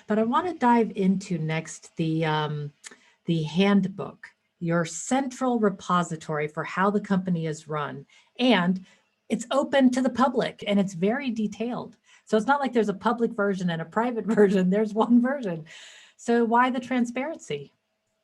But I want to dive into next the handbook, your central repository for how the company is run. And it's open to the public and it's very detailed. So it's not like there's a public version and a private version, there's one version. So why the transparency?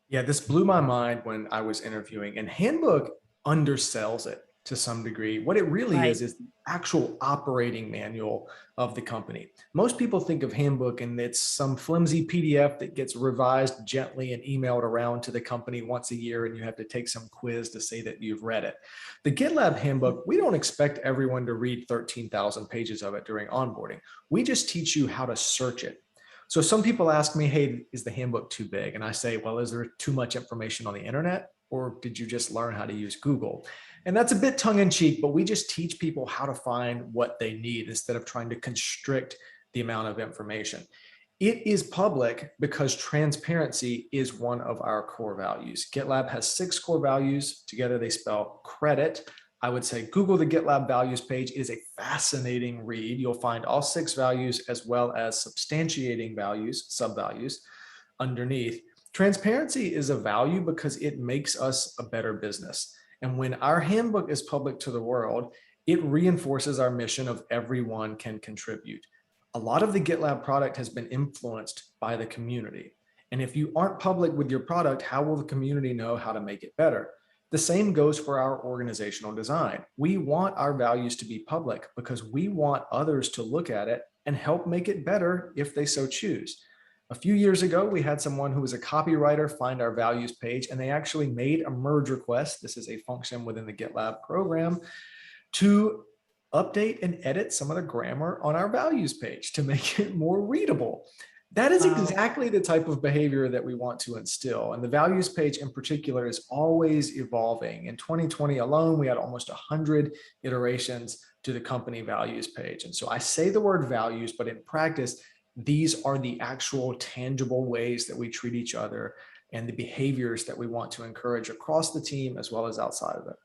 Yeah, this blew my mind when I was interviewing, and Handbook undersells it to some degree. What it really Right. is the actual operating manual of the company. Most people think of Handbook and it's some flimsy PDF that gets revised gently and emailed around to the company once a year, and you have to take some quiz to say that you've read it. The Gitlab Handbook, we don't expect everyone to read 13,000 pages of it during onboarding. We just teach you how to search it. So some people ask me, hey, is the handbook too big? And I say, well, is there too much information on the internet? Or did you just learn how to use Google? And that's a bit tongue in cheek, but we just teach people how to find what they need instead of trying to constrict the amount of information. It is public because transparency is one of our core values. GitLab has 6 core values. Together they spell credit. I would say Google the GitLab values page. Is a fascinating read. You'll find all 6 values as well as substantiating values, sub-values underneath. Transparency is a value because it makes us a better business. And when our handbook is public to the world, it reinforces our mission of everyone can contribute. A lot of the GitLab product has been influenced by the community. And if you aren't public with your product, how will the community know how to make it better? The same goes for our organizational design. We want our values to be public because we want others to look at it and help make it better if they so choose. A few years ago, we had someone who was a copywriter find our values page, and they actually made a merge request. This is a function within the GitLab program to update and edit some of the grammar on our values page to make it more readable. That is Wow. exactly the type of behavior that we want to instill. And the values page in particular is always evolving. In 2020 alone, we had almost 100 iterations to the company values page. And so I say the word values, but in practice, these are the actual tangible ways that we treat each other and the behaviors that we want to encourage across the team as well as outside of it.